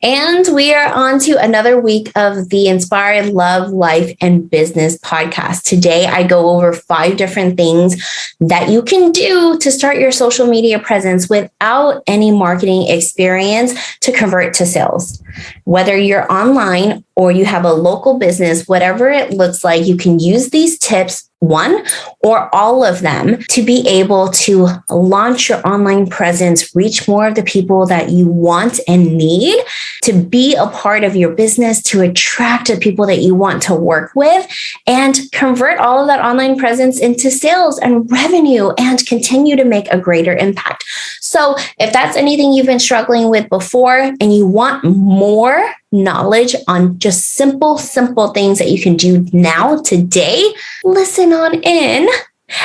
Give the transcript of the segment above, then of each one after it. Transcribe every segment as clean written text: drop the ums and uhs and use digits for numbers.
And we are on to another week of the Inspired Love, Life, and Business podcast. Today, I go over 5 different things that you can do to start your social media presence without any marketing experience to convert to sales. Whether you're online or you have a local business, whatever it looks like, you can use these tips, one or all of them, to be able to launch your online presence, reach more of the people that you want and need, to be a part of your business, to attract the people that you want to work with, and convert all of that online presence into sales and revenue and continue to make a greater impact. So if that's anything you've been struggling with before and you want more knowledge on just simple things that you can do now, today, listen on in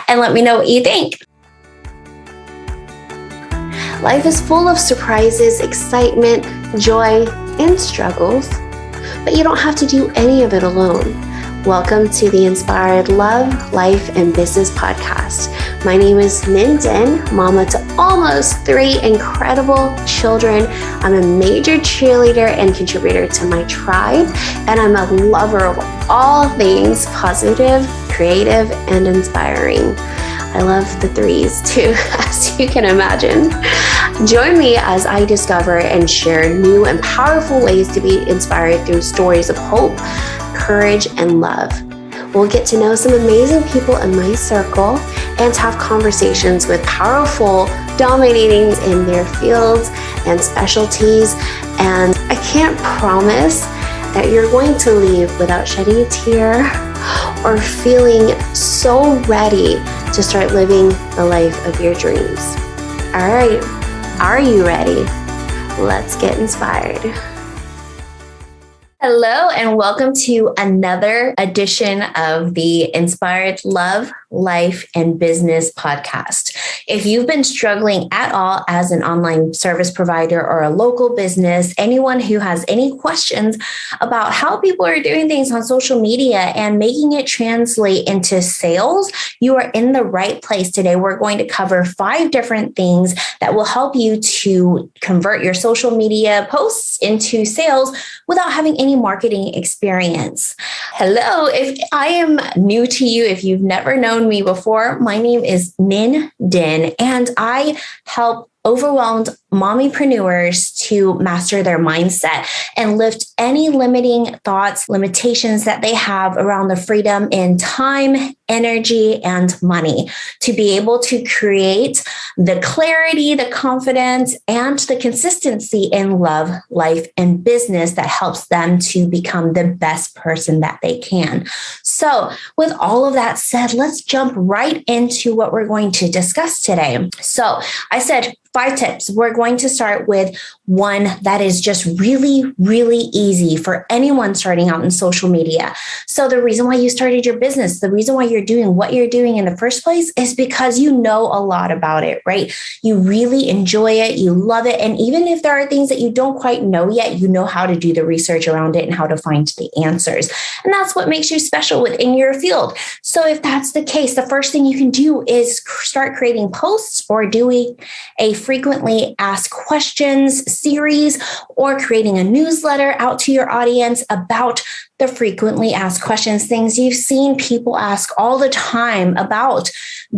and let me know what you think. Life is full of surprises, excitement, joy, and struggles, but you don't have to do any of it alone. Welcome to the Inspired Love, Life, and Business podcast. My name is Ninh Dinh, mama to almost 3 incredible children. I'm a major cheerleader and contributor to my tribe, and I'm a lover of all things positive, creative, and inspiring. I love the 3s too, as you can imagine. Join me as I discover and share new and powerful ways to be inspired through stories of hope, courage, and love. We'll get to know some amazing people in my circle and have conversations with powerful, dominating in their fields and specialties. And I can't promise that you're going to leave without shedding a tear or feeling so ready to start living the life of your dreams. All right, are you ready? Let's get inspired. Hello, and welcome to another edition of the Inspired Love, Life, and Business podcast. If you've been struggling at all as an online service provider or a local business, anyone who has any questions about how people are doing things on social media and making it translate into sales, you are in the right place today. We're going to cover 5 different things that will help you to convert your social media posts into sales without having any marketing experience. Hello, if I am new to you, if you've never known me before, my name is Ninh Dinh, and I help overwhelmed mommypreneurs to master their mindset and lift any limiting thoughts, limitations that they have around the freedom in time, energy, and money to be able to create the clarity, the confidence, and the consistency in love, life, and business that helps them to become the best person that they can. So with all of that said, let's jump right into what we're going to discuss today. So I said 5 tips. We're going to start with one that is just really easy for anyone starting out in social media. So the reason why you started your business, the reason why you're doing what you're doing in the first place is because you know a lot about it, right? You really enjoy it, you love it. And even if there are things that you don't quite know yet, you know how to do the research around it and how to find the answers. And that's what makes you special within your field. So if that's the case, the first thing you can do is start creating posts or doing a frequently asked questions series or creating a newsletter out to your audience about the frequently asked questions, things you've seen people ask all the time about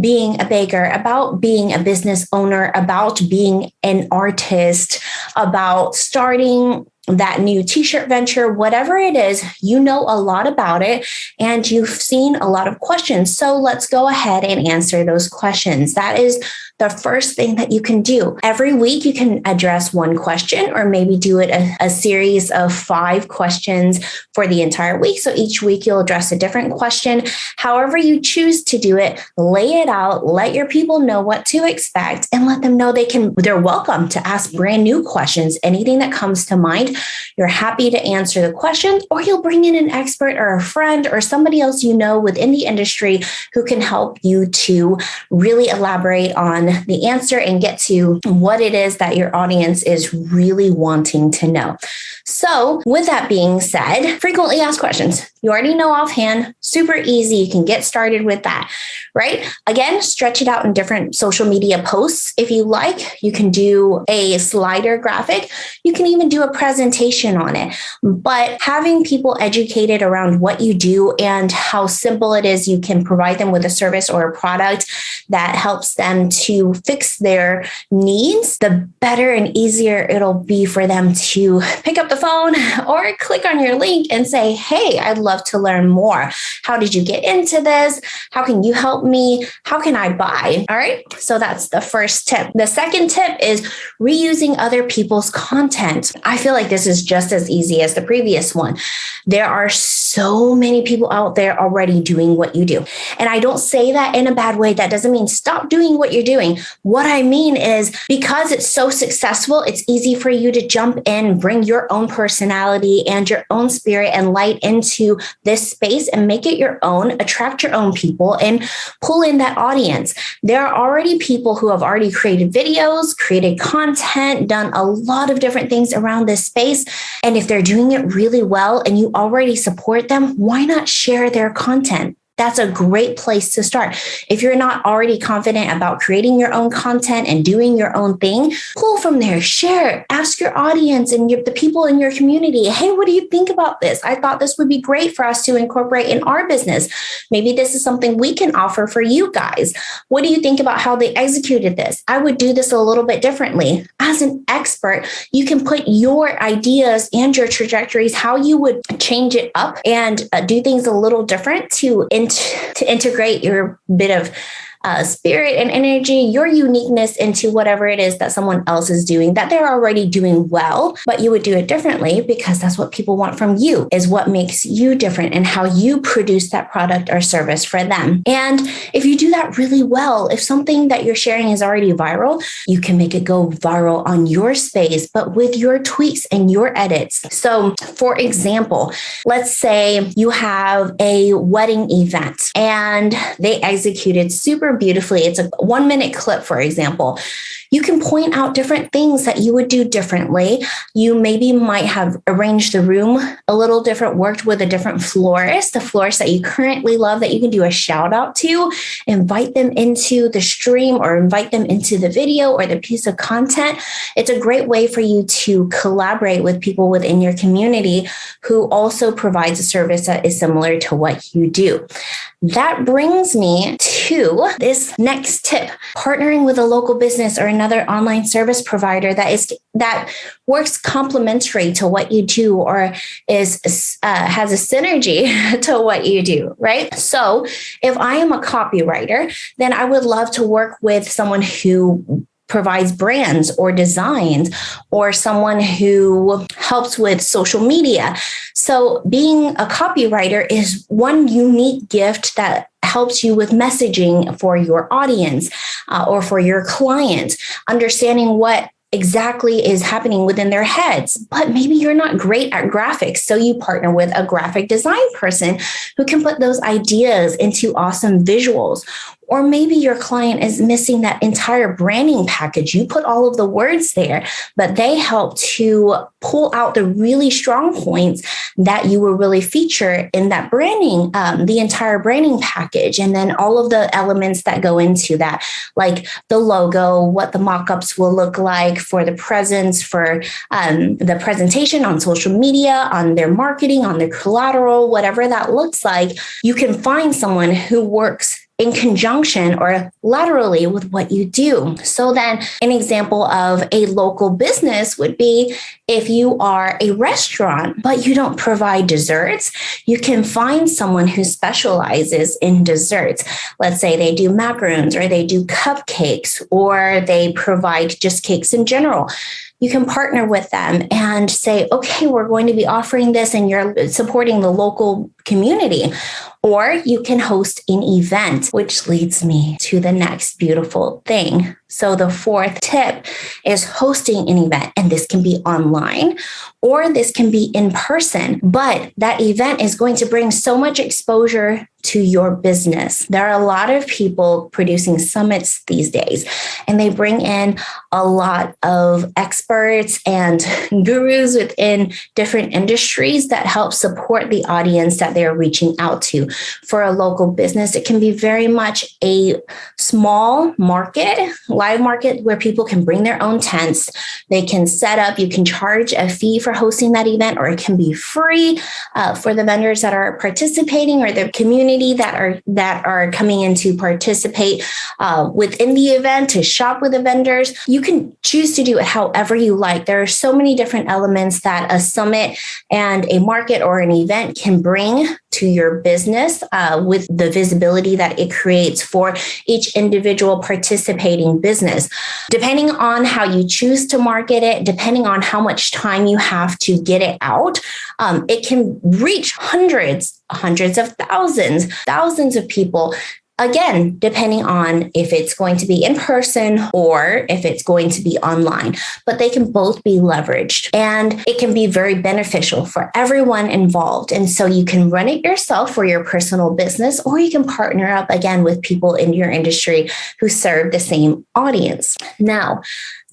being a baker, about being a business owner, about being an artist, about starting that new t-shirt venture, whatever it is, you know a lot about it and you've seen a lot of questions. So let's go ahead and answer those questions. That is the first thing that you can do. Every week you can address one question or maybe do it a series of 5 questions for the entire week. So each week you'll address a different question. However you choose to do it, lay it out, let your people know what to expect and let them know they're welcome to ask brand new questions. Anything that comes to mind, you're happy to answer the question, or you'll bring in an expert or a friend or somebody else you know within the industry who can help you to really elaborate on the answer and get to what it is that your audience is really wanting to know. So with that being said, frequently asked questions. You already know offhand, super easy. You can get started with that, right? Again, stretch it out in different social media posts. If you like, you can do a slider graphic. You can even do a presentation on it. But having people educated around what you do and how simple it is, you can provide them with a service or a product that helps them to fix their needs, the better and easier it'll be for them to pick up the phone or click on your link and say, hey, I'd love to learn more. How did you get into this? How can you help me? How can I buy? All right. So that's the first tip. The second tip is reusing other people's content. I feel like this is just as easy as the previous one. There are so many people out there already doing what you do. And I don't say that in a bad way. That doesn't mean stop doing what you're doing. What I mean is because it's so successful, it's easy for you to jump in, bring your own personality and your own spirit and light into this space and make it your own, attract your own people and pull in that audience. There are already people who have already created videos, created content, done a lot of different things around this space. And if they're doing it really well and you already support them, why not share their content? That's a great place to start. If you're not already confident about creating your own content and doing your own thing, pull from there, share, ask your audience and the people in your community, hey, what do you think about this? I thought this would be great for us to incorporate in our business. Maybe this is something we can offer for you guys. What do you think about how they executed this? I would do this a little bit differently. As an expert, you can put your ideas and your trajectories, how you would change it up and do things a little different to integrate your bit of spirit and energy, your uniqueness into whatever it is that someone else is doing that they're already doing well, but you would do it differently because that's what people want from you, is what makes you different and how you produce that product or service for them. And if you do that really well, if something that you're sharing is already viral, you can make it go viral on your space, but with your tweaks and your edits. So for example, let's say you have a wedding event and they executed super beautifully. It's a 1-minute clip, for example. You can point out different things that you would do differently. You maybe might have arranged the room a little different, worked with a different florist, a florist that you currently love that you can do a shout out to, invite them into the stream or invite them into the video or the piece of content. It's a great way for you to collaborate with people within your community who also provides a service that is similar to what you do. That brings me to this next tip, partnering with a local business or another online service provider that works complementary to what you do or has a synergy to what you do, right? So if I am a copywriter, then I would love to work with someone who provides brands or designs or someone who helps with social media. So being a copywriter is one unique gift that helps you with messaging for your audience or for your client, understanding what exactly is happening within their heads. But maybe you're not great at graphics, so you partner with a graphic design person who can put those ideas into awesome visuals. Or maybe your client is missing that entire branding package. You put all of the words there, but they help to pull out the really strong points that you will really feature in that branding, the entire branding package. And then all of the elements that go into that, like the logo, what the mock-ups will look like for the presence, for the presentation on social media, on their marketing, on their collateral, whatever that looks like. You can find someone who works in conjunction or laterally with what you do. So then an example of a local business would be if you are a restaurant, but you don't provide desserts, you can find someone who specializes in desserts. Let's say they do macaroons or they do cupcakes or they provide just cakes in general. You can partner with them and say, okay, we're going to be offering this and you're supporting the local community. Or you can host an event, which leads me to the next beautiful thing. So the fourth tip is hosting an event, and this can be online or this can be in person, but that event is going to bring so much exposure to your business. There are a lot of people producing summits these days, and they bring in a lot of experts and gurus within different industries that help support the audience that they're reaching out to. For a local business, it can be very much a small market, live market, where people can bring their own tents. They can set up, you can charge a fee for hosting that event, or it can be free for the vendors that are participating or the community that are coming in to participate within the event, to shop with the vendors. You can choose to do it however you like. There are so many different elements that a summit and a market or an event can bring to your business with the visibility that it creates for each individual participating business. Depending on how you choose to market it, depending on how much time you have to get it out, it can reach hundreds of thousands of people. Again, depending on if it's going to be in person or if it's going to be online, but they can both be leveraged, and it can be very beneficial for everyone involved. And so you can run it yourself for your personal business, or you can partner up again with people in your industry who serve the same audience. Now,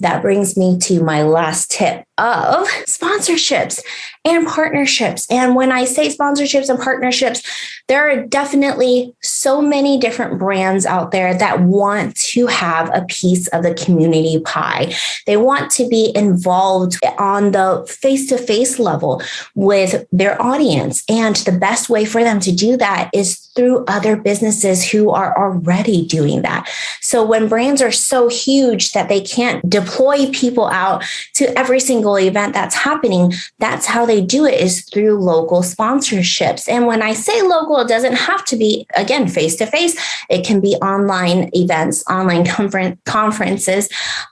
that brings me to my last tip of sponsorships and partnerships. And when I say sponsorships and partnerships, there are definitely so many different brands out there that want to have a piece of the community pie. They want to be involved on the face-to-face level with their audience. And the best way for them to do that is through other businesses who are already doing that. So when brands are so huge that they can't deploy people out to every single event that's happening, that's how they do it, is through local sponsorships. And when I say local, it doesn't have to be, again, face-to-face. It can be online events, online conferences,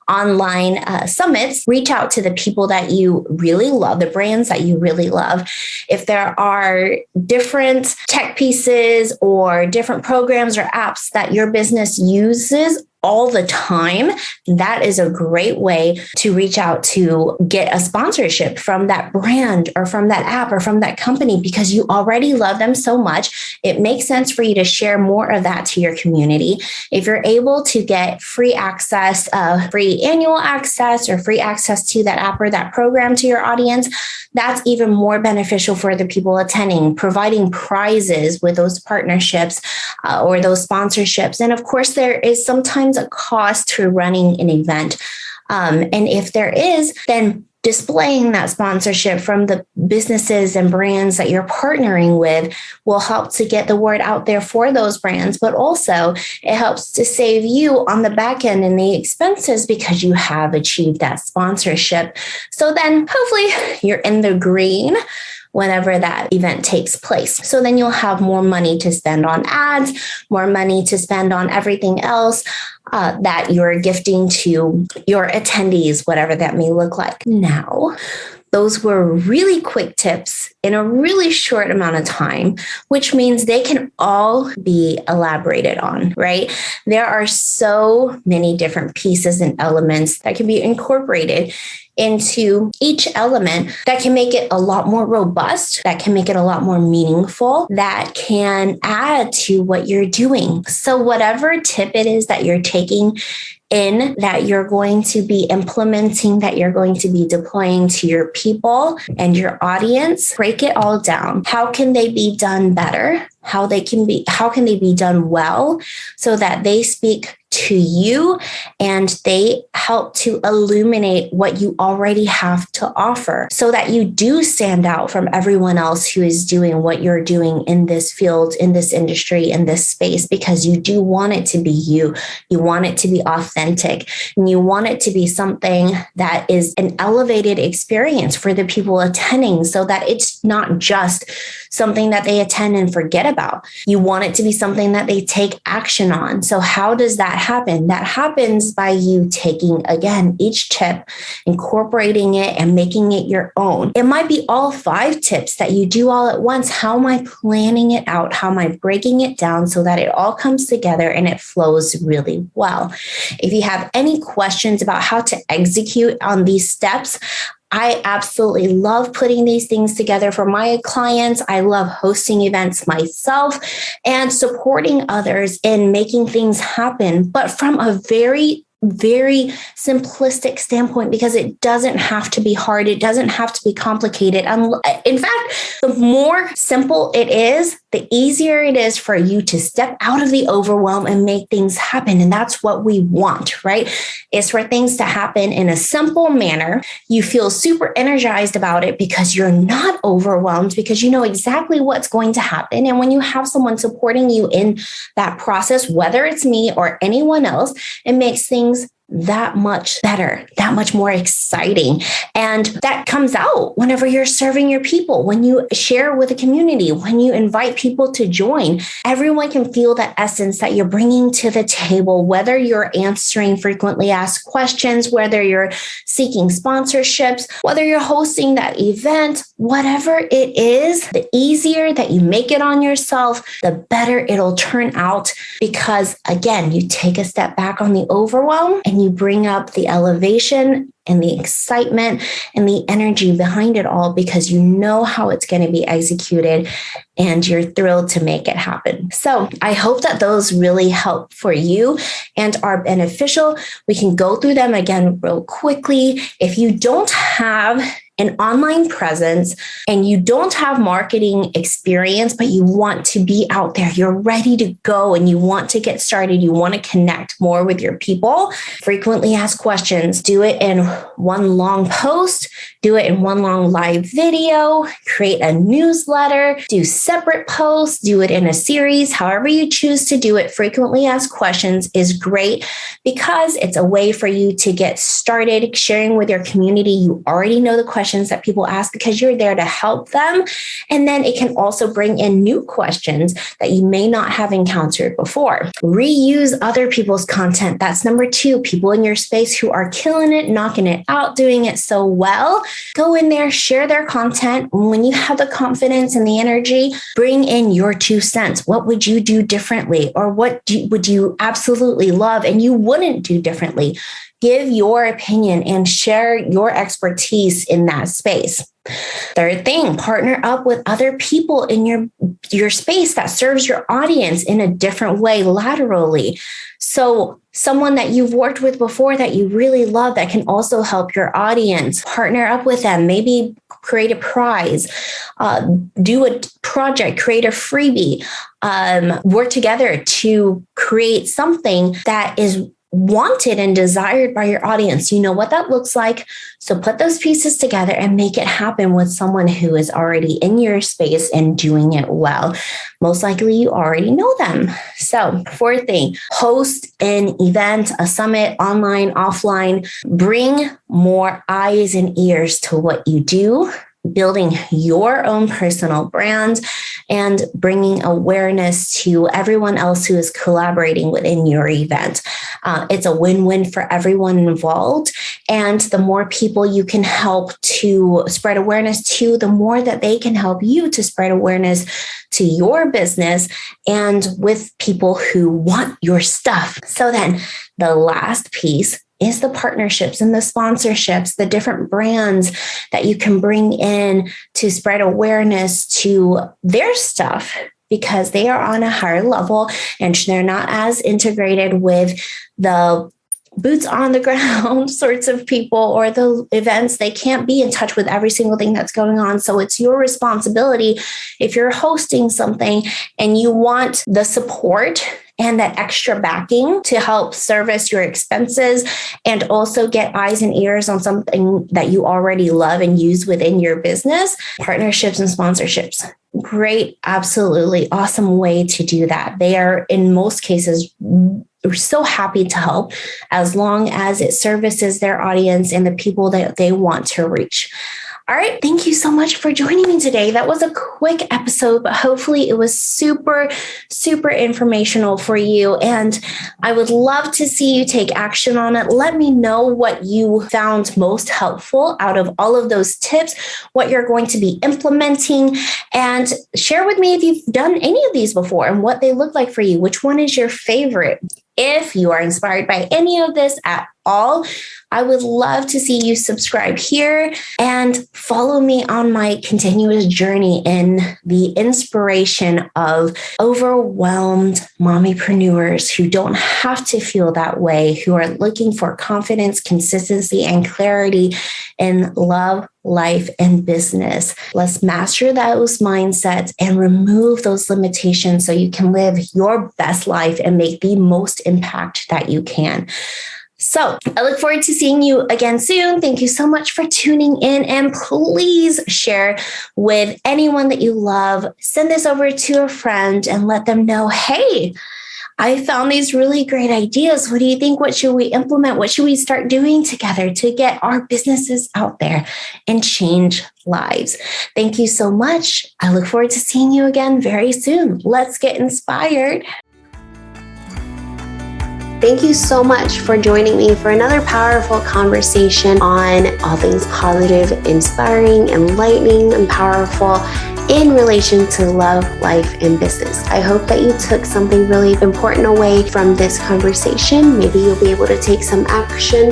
online summits. Reach out to the people that you really love, the brands that you really love. If there are different tech pieces or different programs or apps that your business uses all the time, that is a great way to reach out to get a sponsorship from that brand or from that app or from that company, because you already love them so much. It makes sense for you to share more of that to your community. If you're able to get free access, free annual access, or free access to that app or that program to your audience, that's even more beneficial for the people attending, providing prizes with those partnerships or those sponsorships. And of course, there is sometimes a cost to running an event. And if there is, then displaying that sponsorship from the businesses and brands that you're partnering with will help to get the word out there for those brands, but also it helps to save you on the back end in the expenses because you have achieved that sponsorship. So then hopefully you're in the green whenever that event takes place. So then you'll have more money to spend on ads, more money to spend on everything else that you're gifting to your attendees, whatever that may look like. Now, those were really quick tips in a really short amount of time, which means they can all be elaborated on, right? There are so many different pieces and elements that can be incorporated into each element that can make it a lot more robust, that can make it a lot more meaningful, that can add to what you're doing. So whatever tip it is that you're taking in, that you're going to be implementing, that you're going to be deploying to your people and your audience, break it all down. How can they be done better? How can they be done well so that they speak to you and they help to illuminate what you already have to offer so that you do stand out from everyone else who is doing what you're doing in this field, in this industry, in this space, because you do want it to be you. You want it to be authentic, and you want it to be something that is an elevated experience for the people attending so that it's not just something that they attend and forget about. You want it to be something that they take action on. So how does that happen? That happens by you taking, again, each tip, incorporating it and making it your own. It might be all 5 tips that you do all at once. How am I planning it out? How am I breaking it down so that it all comes together and it flows really well? If you have any questions about how to execute on these steps, I absolutely love putting these things together for my clients. I love hosting events myself and supporting others in making things happen, but from a very simplistic standpoint, because it doesn't have to be hard. It doesn't have to be complicated. In fact, the more simple it is, the easier it is for you to step out of the overwhelm and make things happen. And that's what we want, right? Is for things to happen in a simple manner. You feel super energized about it because you're not overwhelmed, because you know exactly what's going to happen. And when you have someone supporting you in that process, whether it's me or anyone else, it makes things that much better, that much more exciting. And that comes out whenever you're serving your people, when you share with a community, when you invite people to join. Everyone can feel that essence that you're bringing to the table, whether you're answering frequently asked questions, whether you're seeking sponsorships, whether you're hosting that event, whatever it is, the easier that you make it on yourself, the better it'll turn out. Because again, you take a step back on the overwhelm and you bring up the elevation and the excitement and the energy behind it all, because you know how it's going to be executed and you're thrilled to make it happen. So I hope that those really help for you and are beneficial. We can go through them again real quickly. If you don't have an online presence and you don't have marketing experience, but you want to be out there, you're ready to go and you want to get started, you want to connect more with your people, frequently ask questions, do it in one long post, do it in one long live video, create a newsletter, do separate posts, do it in a series, however you choose to do it. Frequently asked questions is great because it's a way for you to get started sharing with your community. You already know the questions that people ask because you're there to help them. And then it can also bring in new questions that you may not have encountered before. Reuse other people's content. That's number 2. People in your space who are killing it, knocking it out, doing it so well. Go in there, share their content. When you have the confidence and the energy, bring in your 2 cents. What would you do differently? Or what would you absolutely love and you wouldn't do differently? Give your opinion and share your expertise in that space. Third thing, partner up with other people in your space that serves your audience in a different way laterally. So someone that you've worked with before that you really love that can also help your audience, partner up with them, maybe create a prize, do a project, create a freebie, work together to create something that is wanted and desired by your audience. You know what that looks like. So put those pieces together and make it happen with someone who is already in your space and doing it well. Most likely you already know them. So 4th thing, host an event, a summit, online, offline. Bring more eyes and ears to what you do, building your own personal brand and bringing awareness to everyone else who is collaborating within your event. It's a win-win for everyone involved. And the more people you can help to spread awareness to, the more that they can help you to spread awareness to your business and with people who want your stuff. So then the last piece is the partnerships and the sponsorships, the different brands that you can bring in to spread awareness to their stuff, because they are on a higher level and they're not as integrated with the boots on the ground sorts of people or the events. They can't be in touch with every single thing that's going on. So it's your responsibility if you're hosting something and you want the support and that extra backing to help service your expenses and also get eyes and ears on something that you already love and use within your business. Partnerships and sponsorships. Great, absolutely awesome way to do that. They are, in most cases, so happy to help as long as it services their audience and the people that they want to reach. All right. Thank you so much for joining me today. That was a quick episode, but hopefully it was super, super informational for you. And I would love to see you take action on it. Let me know what you found most helpful out of all of those tips, what you're going to be implementing, and share with me if you've done any of these before and what they look like for you. Which one is your favorite? If you are inspired by any of this at all, I would love to see you subscribe here and follow me on my continuous journey in the inspiration of overwhelmed mommypreneurs who don't have to feel that way, who are looking for confidence, consistency, and clarity in love, life, and business. Let's master those mindsets and remove those limitations so you can live your best life and make the most impact that you can. So I look forward to seeing you again soon. Thank you so much for tuning in, and please share with anyone that you love. Send this over to a friend and let them know, hey, I found these really great ideas. What do you think? What should we implement? What should we start doing together to get our businesses out there and change lives? Thank you so much. I look forward to seeing you again very soon. Let's get inspired. Thank you so much for joining me for another powerful conversation on all things positive, inspiring, enlightening, and powerful in relation to love, life, and business. I hope that you took something really important away from this conversation. Maybe you'll be able to take some action.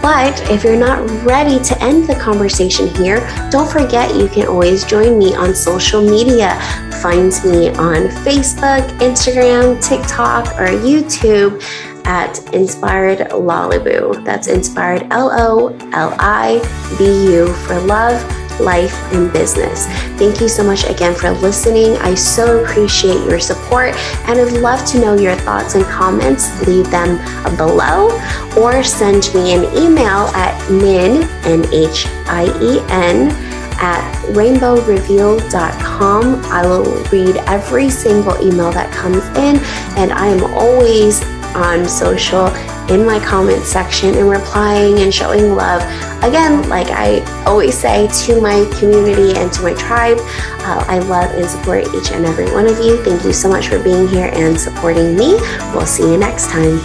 But if you're not ready to end the conversation here, don't forget you can always join me on social media. Find me on Facebook, Instagram, TikTok, or YouTube at Inspired Lolibu. That's Inspired Lolibu for love, life, and business. Thank you so much again for listening. I so appreciate your support, and I'd love to know your thoughts and comments. Leave them below or send me an email at NHIEN at rainbowreveal.com. I will read every single email that comes in, and I am always on social in my comment section and replying and showing love. Again, like I always say to my community and to my tribe, I love and support each and every one of you. Thank you so much for being here and supporting me. We'll see you next time.